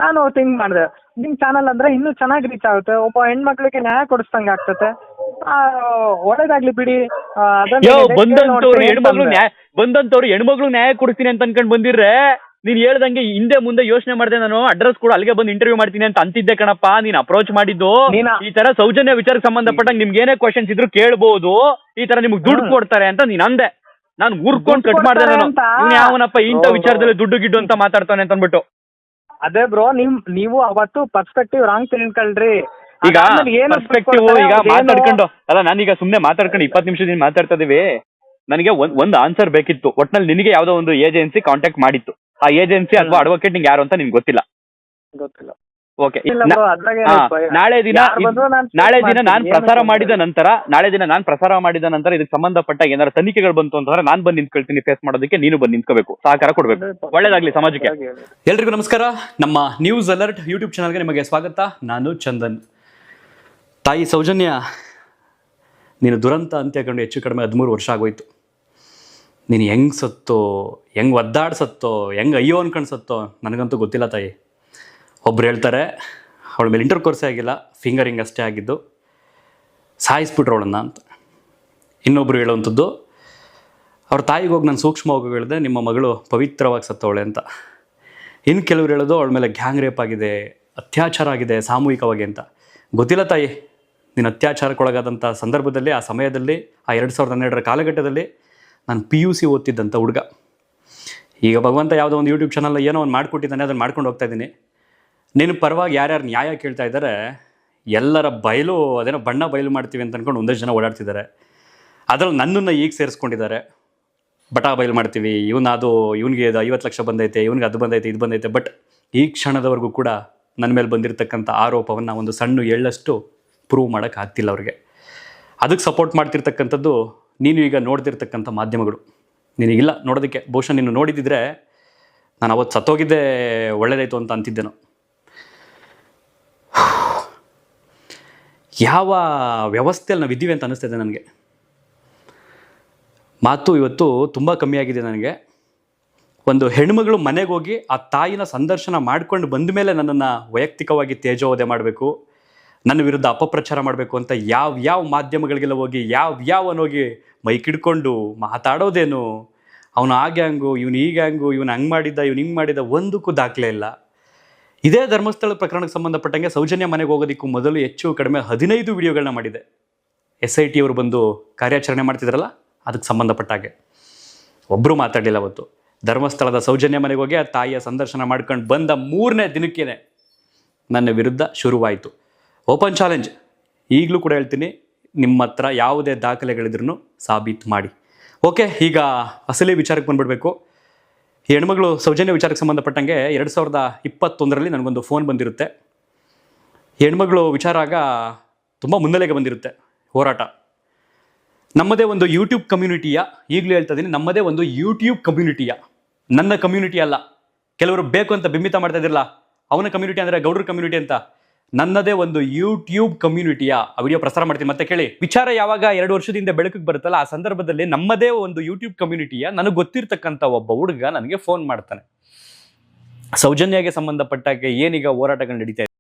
ನಾನು ಥಿಂಕ್ ಮಾಡಿದೆ ನಿಮ್ ಚಾನಲ್ ಅಂದ್ರೆ ಇನ್ನೂ ಚೆನ್ನಾಗಿ ರೀಚ್ ಆಗುತ್ತೆ, ಒಬ್ಬ ಹೆಣ್ಮಕ್ಳಿಗೆ ನ್ಯಾಯ ಕೊಡಿಸ್ದಂಗೆ ಆಗ್ತತೆ, ಒಳ್ಳೇದಾಗ್ಲಿ ಬಿಡಿ. ಬಂದಂತವ್ರು ಹೆಣ್ಮಗ್ಳು ನ್ಯಾಯ ಕೊಡಿಸ್ತೀನಿ ಅಂತ ಅನ್ಕೊಂಡ್ ಬಂದಿರ್ರೆ ನೀನ್ ಹೇಳ್ದಂಗೆ ಹಿಂದೆ ಮುಂದೆ ಯೋಚನೆ ಮಾಡಿದೆ. ನಾನು ಅಡ್ರೆಸ್ ಕೂಡ ಅಲ್ಲಿಗೆ ಬಂದು ಇಂಟರ್ವ್ಯೂ ಮಾಡ್ತೀನಿ ಅಂತ ಅಂತಿದ್ದೆ ಕಣಪ್ಪ. ನೀನ್ ಅಪ್ರೋಚ್ ಮಾಡಿದ್ದು ಈ ತರ ಸೌಜನ್ಯ ವಿಚಾರಕ್ಕೆ ಸಂಬಂಧಪಟ್ಟಂಗೆ ನಿಮ್ಗೆ ಏನೇ ಕ್ವಶನ್ಸ್ ಇದ್ರು ಕೇಳ್ಬೋದು, ಈ ತರ ನಿಮ್ಗೆ ದುಡ್ಡು ಕೊಡ್ತಾರೆ ಅಂತ ನೀನ್ ಅಂದೆ. ನಾನು ಊರ್ಕೊಂಡ್ ಕಟ್ ಮಾಡ್ದೆ. ನಾನು ಇವ್ನು ಯಾವನಪ್ಪ ಇಂಥ ವಿಚಾರದಲ್ಲಿ ದುಡ್ಡು ಗಿಡ್ಡು ಅಂತ ಮಾತಾಡ್ತಾನೆ ಅಂತ ಅಂದ್ಬಿಟ್ಟು. ಅದೇ ಬ್ರೋ, ನೀವು ಅವತ್ತು ಪರ್ಸ್ಪೆಕ್ಟಿವ್ ರಾಂಗ್ ತಿಳ್ಕೊಳ್ರಿ. ಈಗ ಪರ್ಸ್ಪೆಕ್ಟಿವ್ ಈಗ ಮಾತಾಡ್ಕೊಂಡು ಅಲ್ಲ, ನಾನೀಗ ಸುಮ್ನೆ ಮಾತಾಡ್ಕೊಂಡು 20 ನಿಮಿಷದಿಂದ ಮಾತಾಡ್ತಾ ಇದೀವಿ. ನನಗೆ ಒಂದು ಆನ್ಸರ್ ಬೇಕಿತ್ತು. ಒಟ್ನಲ್ಲಿ ನಿನಗೆ ಯಾವ್ದೋ ಒಂದು ಏಜೆನ್ಸಿ ಕಾಂಟ್ಯಾಕ್ಟ್ ಮಾಡಿತ್ತು. ಆ ಏಜೆನ್ಸಿ ಅಥವಾ ಅಡ್ವೊಕೇಟ್ ನಿಂಗೆ ಯಾರು ಅಂತ ನಿಮ್ಗೆ ಗೊತ್ತಿಲ್ಲ. ಓಕೆ, ನಾಳೆ ದಿನ ನಾನು ಪ್ರಸಾರ ಮಾಡಿದ ನಂತರ ಇದಕ್ಕೆ ಸಂಬಂಧಪಟ್ಟ ಏನಾದ್ರು ತನಿಖೆಗಳು ಬಂತು ಅಂತಂದ್ರೆ ನಾನು ಬಂದು ನಿಂತ್ಕೊಳ್ತೀನಿ ಫೇಸ್ ಮಾಡೋದಕ್ಕೆ. ನೀನು ಬಂದು ನಿಂತ್ಕೋಬೇಕು, ಸಹಕಾರ ಕೊಡ್ಬೇಕು. ಒಳ್ಳೇದಾಗ್ಲಿ ಸಮಾಜಕ್ಕೆ. ಎಲ್ರಿಗೂ ನಮಸ್ಕಾರ. ನಮ್ಮ ನ್ಯೂಸ್ ಅಲರ್ಟ್ ಯೂಟ್ಯೂಬ್ ಚಾನಲ್ಗೆ ನಿಮಗೆ ಸ್ವಾಗತ. ನಾನು ಚಂದನ್. ತಾಯಿ ಸೌಜನ್ಯ, ನೀನು ದುರಂತ ಅಂತ ಕಂಡು ಹೆಚ್ಚು ಕಡಿಮೆ 13 ವರ್ಷ ಆಗೋಯ್ತು. ನೀನು ಹೆಂಗೆ ಸತ್ತೋ, ಹೆಂಗೆ ಒದ್ದಾಡ್ಸತ್ತೋ, ಹೆಂಗೆ ಅಯ್ಯೋ ಅನ್ಕೊಂಡು ಸತ್ತೋ ನನಗಂತೂ ಗೊತ್ತಿಲ್ಲ ತಾಯಿ. ಒಬ್ರು ಹೇಳ್ತಾರೆ ಅವಳ ಮೇಲೆ ಇಂಟರ್ಕೋರ್ಸೇ ಆಗಿಲ್ಲ, ಫಿಂಗರಿಂಗ್ ಅಷ್ಟೇ ಆಗಿದ್ದು, ಸಾಯಿಸ್ಬಿಟ್ರು ಅವಳನ್ನ ಅಂತ. ಇನ್ನೊಬ್ರು ಹೇಳೋವಂಥದ್ದು ಅವ್ರ ತಾಯಿಗೆ ಹೋಗಿ ನಾನು ಸೂಕ್ಷ್ಮವಾಗಿ ಹೇಳಿದೆ ನಿಮ್ಮ ಮಗಳು ಪವಿತ್ರವಾಗಿ ಸತ್ತವಳೆ ಅಂತ. ಇನ್ನು ಕೆಲವ್ರು ಹೇಳೋದು ಅವಳ ಮೇಲೆ ಗ್ಯಾಂಗ್ ರೇಪ್ ಆಗಿದೆ, ಅತ್ಯಾಚಾರ ಆಗಿದೆ ಸಾಮೂಹಿಕವಾಗಿ ಅಂತ. ಗೊತ್ತಿಲ್ಲ ತಾಯಿ, ನೀನು ಅತ್ಯಾಚಾರಕ್ಕೊಳಗಾದಂಥ ಸಂದರ್ಭದಲ್ಲಿ, ಆ ಸಮಯದಲ್ಲಿ, ಆ 2012ರ ಕಾಲಘಟ್ಟದಲ್ಲಿ ನಾನು PUC ಓದ್ತಿದ್ದಂಥ ಹುಡುಗ. ಈಗ ಭಗವಂತ ಯಾವುದೋ ಒಂದು ಯೂಟ್ಯೂಬ್ ಚಾನಲ್ ಏನೋ ಒಂದು ಮಾಡಿಕೊಟ್ಟಿದ್ದಾನೆ, ಅದನ್ನು ಮಾಡ್ಕೊಂಡು ಹೋಗ್ತಾ ಇದ್ದೀನಿ. ನೀನು ಪರವಾಗಿ ಯಾರ್ಯಾರು ನ್ಯಾಯ ಕೇಳ್ತಾ ಇದ್ದಾರೆ, ಎಲ್ಲರ ಬಯಲು ಅದೇನೋ ಬಯಲು ಮಾಡ್ತೀವಿ ಅಂತ ಅಂದ್ಕೊಂಡು ಒಂದಷ್ಟು ಜನ ಓಡಾಡ್ತಿದ್ದಾರೆ. ಅದರಲ್ಲಿ ನನ್ನನ್ನು ಈಗ ಸೇರಿಸ್ಕೊಂಡಿದ್ದಾರೆ. ಬಯಲು ಮಾಡ್ತೀವಿ, ಇವನಿಗೆ 50 ಲಕ್ಷ ಬಂದೈತೆ, ಇವನಿಗೆ ಅದು ಬಂದೈತೆ, ಇದು ಬಂದೈತೆ. ಬಟ್ ಈ ಕ್ಷಣದವರೆಗೂ ಕೂಡ ನನ್ನ ಮೇಲೆ ಬಂದಿರತಕ್ಕಂಥ ಆರೋಪವನ್ನು ಒಂದು ಸಣ್ಣ ಎಳ್ಳಷ್ಟು ಪ್ರೂವ್ ಮಾಡೋಕ್ಕಾಗ್ತಿಲ್ಲ ಅವ್ರಿಗೆ. ಅದಕ್ಕೆ ಸಪೋರ್ಟ್ ಮಾಡ್ತಿರ್ತಕ್ಕಂಥದ್ದು ನೀನು ಈಗ ನೋಡ್ತಿರ್ತಕ್ಕಂಥ ಮಾಧ್ಯಮಗಳು. ನಿನಗಿಲ್ಲ ನೋಡೋದಕ್ಕೆ. ಬಹುಶಃ ನೀನು ನೋಡಿದ್ದಿದ್ರೆ ನಾನು ಅವತ್ತು ಸತ್ತೋಗಿದ್ದೆ ಒಳ್ಳೇದಾಯಿತು ಅಂತ ಅಂತಿದ್ದೆನು. ಯಾವ ವ್ಯವಸ್ಥೆಯಲ್ಲಿ ನಾವು ಇದ್ದೀವಿ ಅಂತ ಅನ್ನಿಸ್ತಿದೆ ನನಗೆ. ಮಾತು ಇವತ್ತು ತುಂಬ ಕಮ್ಮಿಯಾಗಿದೆ ನನಗೆ. ಒಂದು ಹೆಣ್ಮಗಳು ಮನೆಗೆ ಹೋಗಿ ಆ ತಾಯಿನ ಸಂದರ್ಶನ ಮಾಡ್ಕೊಂಡು ಬಂದ ಮೇಲೆ ನನ್ನನ್ನು ವೈಯಕ್ತಿಕವಾಗಿ ತೇಜೋವಧೆ ಮಾಡಬೇಕು, ನನ್ನ ವಿರುದ್ಧ ಅಪಪ್ರಚಾರ ಮಾಡಬೇಕು ಅಂತ ಯಾವ ಮಾಧ್ಯಮಗಳಿಗೆಲ್ಲ ಹೋಗಿ ಯಾವನೋಗಿ ಮೈಕಿಡ್ಕೊಂಡು ಮಾತಾಡೋದೇನು, ಅವನು ಆ ಗ್ಯಾಂಗು, ಇವನು ಈ ಗ್ಯಾಂಗು, ಇವನು ಹಂಗೆ ಮಾಡಿದ್ದ, ಇವನು ಹಿಂಗೆ ಮಾಡಿದ್ದ, ಒಂದಕ್ಕೂ ದಾಖಲೆ ಇಲ್ಲ. ಇದೇ ಧರ್ಮಸ್ಥಳ ಪ್ರಕರಣಕ್ಕೆ ಸಂಬಂಧಪಟ್ಟಂಗೆ ಸೌಜನ್ಯ ಮನೆಗೆ ಹೋಗೋದಕ್ಕೂ ಮೊದಲು ಹೆಚ್ಚು ಕಡಿಮೆ 15 ವಿಡಿಯೋಗಳನ್ನ ಮಾಡಿದೆ. SIT ಅವರು ಬಂದು ಕಾರ್ಯಾಚರಣೆ ಮಾಡ್ತಿದ್ರಲ್ಲ, ಅದಕ್ಕೆ ಸಂಬಂಧಪಟ್ಟಾಗೆ ಒಬ್ಬರು ಮಾತಾಡಲಿಲ್ಲ. ಅವತ್ತು ಧರ್ಮಸ್ಥಳದ ಸೌಜನ್ಯ ಮನೆಗೆ ಹೋಗಿ ಆ ತಾಯಿಯ ಸಂದರ್ಶನ ಮಾಡ್ಕೊಂಡು ಬಂದ 3ನೇ ದಿನಕ್ಕೇ ನನ್ನ ವಿರುದ್ಧ ಶುರುವಾಯಿತು ಓಪನ್ ಚಾಲೆಂಜ್. ಈಗಲೂ ಕೂಡ ಹೇಳ್ತೀನಿ, ನಿಮ್ಮ ಹತ್ರ ಯಾವುದೇ ದಾಖಲೆಗಳಿದ್ರೂ ಸಾಬೀತು ಮಾಡಿ. ಓಕೆ, ಈಗ ಅಸಲಿ ವಿಚಾರಕ್ಕೆ ಬಂದುಬಿಡಬೇಕು. ಹೆಣ್ಮಗಳು ಸೌಜನ್ಯ ವಿಚಾರಕ್ಕೆ ಸಂಬಂಧಪಟ್ಟಂಗೆ 2021ರಲ್ಲಿ ನನಗೊಂದು ಫೋನ್ ಬಂದಿರುತ್ತೆ. ಹೆಣ್ಮಗಳು ವಿಚಾರ ಆಗ ತುಂಬ ಮುನ್ನೆಲೆಗೆ ಬಂದಿರುತ್ತೆ ಹೋರಾಟ. ನಮ್ಮದೇ ಒಂದು ಯೂಟ್ಯೂಬ್ ಕಮ್ಯುನಿಟಿಯ, ಈಗಲೂ ಹೇಳ್ತಾ ಇದ್ದೀನಿ, ನಮ್ಮದೇ ಒಂದು ಯೂಟ್ಯೂಬ್ ಕಮ್ಯುನಿಟಿಯ, ನನ್ನ ಕಮ್ಯುನಿಟಿ ಅಲ್ಲ. ಕೆಲವರು ಬೇಕು ಅಂತ ಬಿಂಬಿತ ಮಾಡ್ತಾ ಇದ್ದಿರಲ್ಲ, ಅವನ ಕಮ್ಯುನಿಟಿ ಅಂದರೆ ಗೌಡ್ರ ಕಮ್ಯುನಿಟಿ ಅಂತ. ನನ್ನದೇ ಒಂದು ಯೂಟ್ಯೂಬ್ ಕಮ್ಯುನಿಟಿಯ ಆ ವಿಡಿಯೋ ಪ್ರಸಾರ ಮಾಡ್ತೀನಿ, ಮತ್ತೆ ಕೇಳಿ. ವಿಚಾರ ಯಾವಾಗ 2 ವರ್ಷದಿಂದ ಬೆಳಕಿಗೆ ಬರುತ್ತಲ್ಲ, ಆ ಸಂದರ್ಭದಲ್ಲಿ ನಮ್ಮದೇ ಒಂದು ಯೂಟ್ಯೂಬ್ ಕಮ್ಯುನಿಟಿಯ ನನಗೆ ಗೊತ್ತಿರ್ತಕ್ಕಂಥ ಒಬ್ಬ ಹುಡುಗ ನನಗೆ ಫೋನ್ ಮಾಡ್ತಾನೆ. ಸೌಜನ್ಯಗೆ ಸಂಬಂಧಪಟ್ಟಾಗೆ ಏನೀಗ ಹೋರಾಟಗಳು ನಡೀತಾ ಇದೆ.